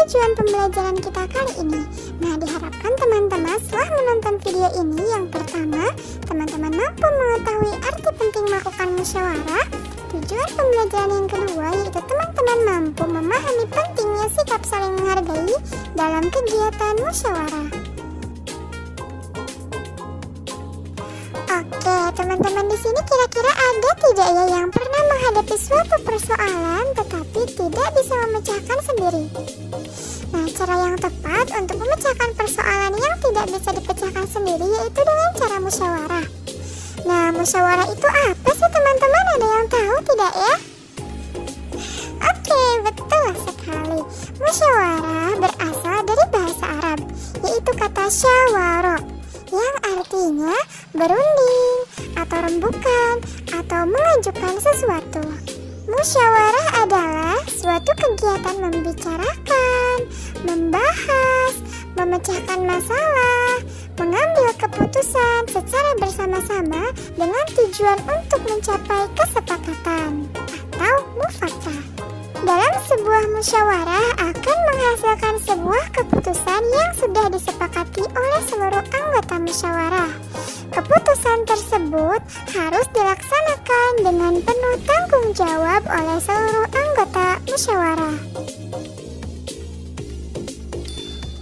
tujuan pembelajaran kita kali ini. Nah, diharapkan teman-teman setelah menonton video ini, yang pertama, teman-teman mampu mengetahui arti penting melakukan musyawarah. Tujuan pembelajaran yang kedua yaitu teman-teman mampu memahami pentingnya sikap saling menghargai dalam kegiatan musyawarah. Oke, teman-teman, di sini kira-kira ada tidak ya yang pernah menghadapi suatu persoalan tetapi tidak bisa memecahkan sendiri? Nah, cara yang tepat untuk memecahkan persoalan yang tidak bisa dipecahkan sendiri yaitu dengan cara musyawarah. Nah, musyawarah itu apa sih teman-teman? Ada yang tahu tidak ya? Oke, betul sekali. Musyawarah berasal dari bahasa Arab, yaitu kata syawara, yang artinya berunding atau rembukan atau mengajukan sesuatu. Musyawarah adalah suatu kegiatan membicarakan, membahas, memecahkan masalah, mengambil keputusan secara bersama-sama dengan tujuan untuk mencapai kesepakatan atau mufakat. Dalam sebuah musyawarah akan menghasilkan sebuah keputusan yang sudah disepakati oleh seluruh anggota musyawarah. Keputusan tersebut harus dilaksanakan dengan penuh tanggung jawab oleh seluruh anggota musyawarah.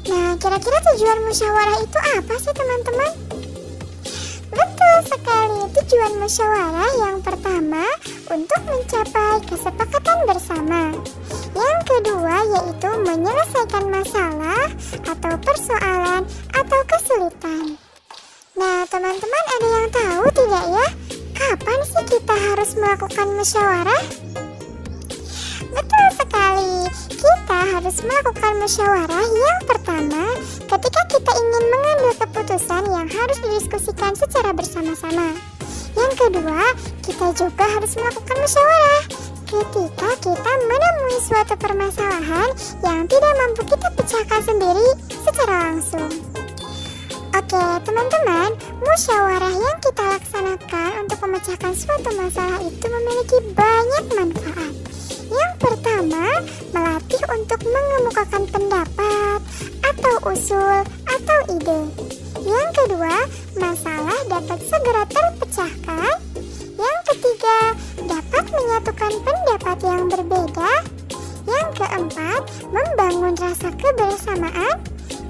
Nah, kira-kira tujuan musyawarah itu apa sih teman-teman? Betul sekali, tujuan musyawarah yang pertama untuk mencapai kesepakatan bersama. Yang kedua yaitu menyelesaikan masalah atau persoalan atau kesulitan. Nah, teman-teman, ada yang tahu tidak ya, kapan sih kita harus melakukan musyawarah? Betul sekali, kita harus melakukan musyawarah yang pertama ketika kita ingin mengambil keputusan yang harus didiskusikan secara bersama-sama. Yang kedua, kita juga harus melakukan musyawarah ketika kita menemui suatu permasalahan yang tidak mampu kita pecahkan sendiri secara langsung. Oke, teman-teman, musyawarah yang kita laksanakan untuk memecahkan suatu masalah itu memiliki banyak manfaat. Yang pertama, melatih untuk mengemukakan pendapat atau usul atau ide. Yang kedua, masalah dapat segera terpecahkan. Yang ketiga, dapat menyatukan pendapat yang berbeda. Yang keempat, membangun rasa kebersamaan.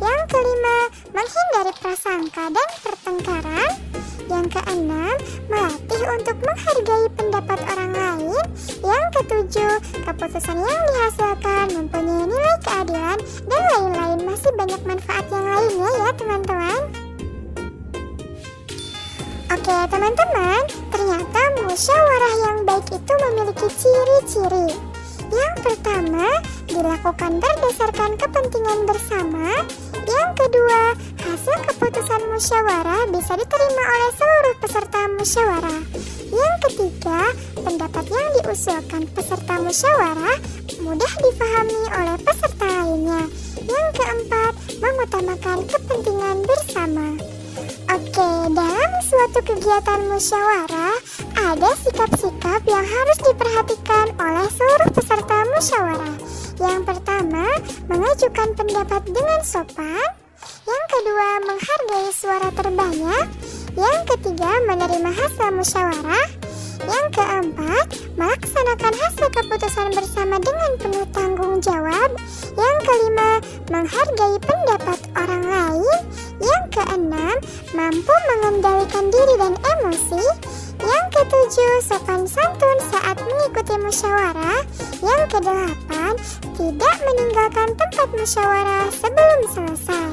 Yang kelima, menghindari prasangka dan pertengkaran. Yang keenam, melatih untuk menghargai pendapat orang lain. Yang ketujuh, keputusan yang dihasilkan mempunyai nilai keadilan, dan lain-lain. Masih banyak manfaat yang lainnya ya teman-teman. Oke teman-teman, ternyata musyawarah yang baik itu memiliki ciri-ciri. Yang pertama, dilakukan berdasarkan kepentingan bersama. Yang kedua, hasil keputusan musyawarah bisa diterima oleh seluruh peserta musyawarah. Yang ketiga, pendapat yang diusulkan peserta musyawarah mudah dipahami oleh peserta lainnya. Yang keempat, mengutamakan kepentingan bersama. Oke, dalam suatu kegiatan musyawarah, ada sikap-sikap yang harus diperhatikan oleh seluruh peserta musyawarah. Yang pertama, mengajukan pendapat dengan sopan. Yang kedua, menghargai suara terbanyak. Yang ketiga, menerima hasil musyawarah. Yang keempat, melaksanakan hasil keputusan bersama dengan penuh tanggung jawab. Yang kelima, menghargai pendapat orang lain. Yang keenam, mampu mengendalikan diri dan emosi. Yang ketujuh, sopan santun saat mengikuti musyawarah. Yang kedelapan, tidak meninggalkan tempat musyawarah sebelum selesai.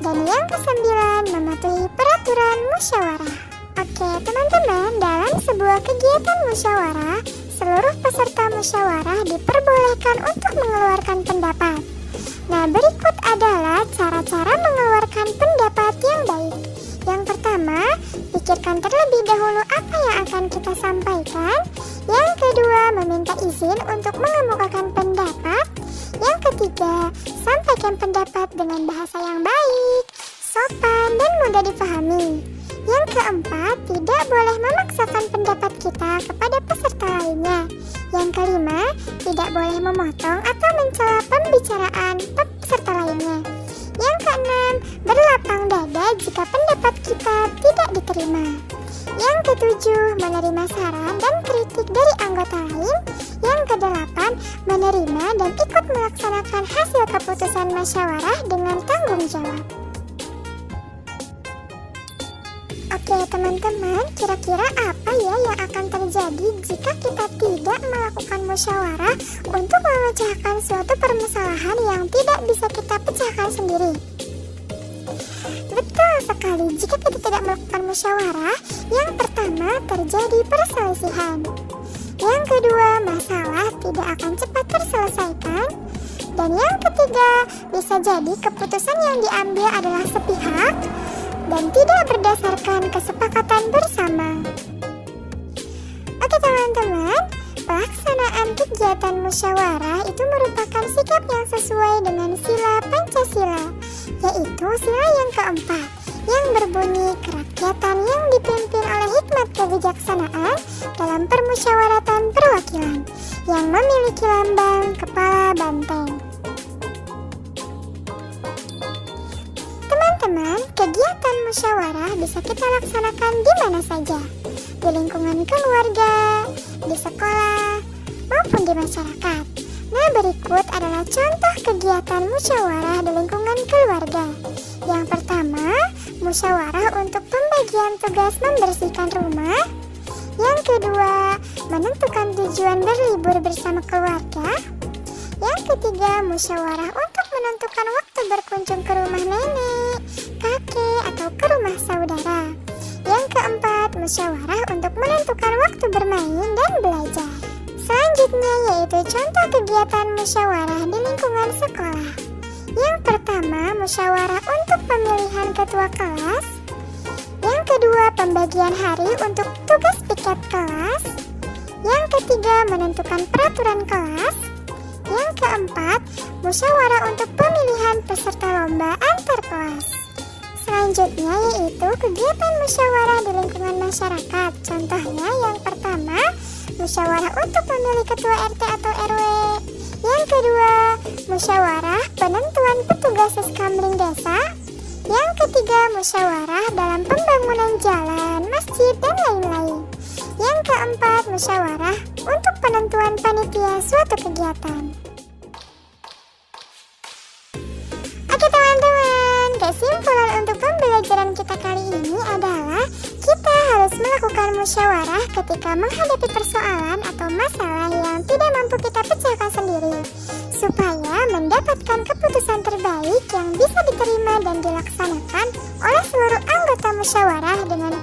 Dan yang kesembilan, mematuhi peraturan musyawarah. Oke teman-teman, dalam sebuah kegiatan musyawarah, seluruh peserta musyawarah diperbolehkan untuk mengeluarkan pendapat. Nah, berikut adalah cara-cara mengeluarkan pendapat yang baik. Yang pertama, pikirkan terlebih dahulu apa yang akan kita sampaikan. Yang kedua, meminta izin untuk mengemukakan pendapat. Yang ketiga, sampaikan pendapat dengan bahasa yang baik, sopan, dan mudah dipahami. Yang keempat, tidak boleh memaksakan pendapat kita kepada peserta lainnya. Yang kelima, tidak boleh memotong atau mencela pembicaraan lainnya. Yang keenam, berlapang dada jika pendapat kita tidak diterima. Yang ketujuh, menerima saran dan kritik dari anggota lain. Yang kedelapan, menerima dan ikut melaksanakan hasil keputusan musyawarah dengan tanggung jawab. Oke teman-teman, kira-kira apa ya yang akan terjadi jika kita tidak melakukan musyawarah untuk memecahkan suatu permasalahan yang tidak bisa kita pecahkan sendiri? Betul sekali, jika kita tidak melakukan musyawarah, yang pertama terjadi perselisihan. Yang kedua, masalah tidak akan cepat terselesaikan. Dan yang ketiga, bisa jadi keputusan yang diambil adalah sepihak dan tidak berdasarkan kesepakatan bersama. Oke teman-teman, pelaksanaan kegiatan musyawarah itu merupakan sikap yang sesuai dengan sila Pancasila, yaitu sila yang keempat, yang berbunyi kerakyatan yang dipimpin oleh hikmat kebijaksanaan dalam permusyawaratan perwakilan, yang memiliki lambang kepala banteng. Teman-teman, kegiatan musyawarah bisa kita laksanakan di mana saja, di lingkungan keluarga, di sekolah, maupun di masyarakat. Nah, berikut adalah contoh kegiatan musyawarah di lingkungan keluarga. Yang pertama, musyawarah untuk pembagian tugas membersihkan rumah. Yang kedua, menentukan tujuan berlibur bersama keluarga. Yang ketiga, musyawarah untuk menentukan waktu berkunjung ke rumah nenek, kakek, atau ke rumah saudara. Yang keempat, musyawarah untuk menentukan waktu bermain dan belajar. Selanjutnya yaitu contoh kegiatan musyawarah di lingkungan sekolah. Yang pertama, musyawarah untuk pemilihan ketua kelas. Yang kedua, pembagian hari untuk tugas piket kelas. Yang ketiga, menentukan peraturan kelas. Yang keempat, musyawarah untuk pemilihan peserta lomba antar kelas. Selanjutnya yaitu kegiatan musyawarah di lingkungan masyarakat. Contohnya yang pertama, musyawarah untuk memilih ketua RT atau RW. Yang kedua, musyawarah penentuan petugas seskamling desa. Yang ketiga, musyawarah dalam pembangunan jalan, masjid, dan lain-lain. Yang keempat, musyawarah untuk penentuan panitia suatu kegiatan. Oke teman-teman, kesimpulan untuk pembelajaran kita kali ini adalah kita harus melakukan musyawarah ketika menghadapi persoalan atau masalah yang tidak mampu kita pecahkan sendiri, supaya mendapatkan keputusan terbaik yang bisa diterima dan dilaksanakan oleh seluruh anggota musyawarah dengan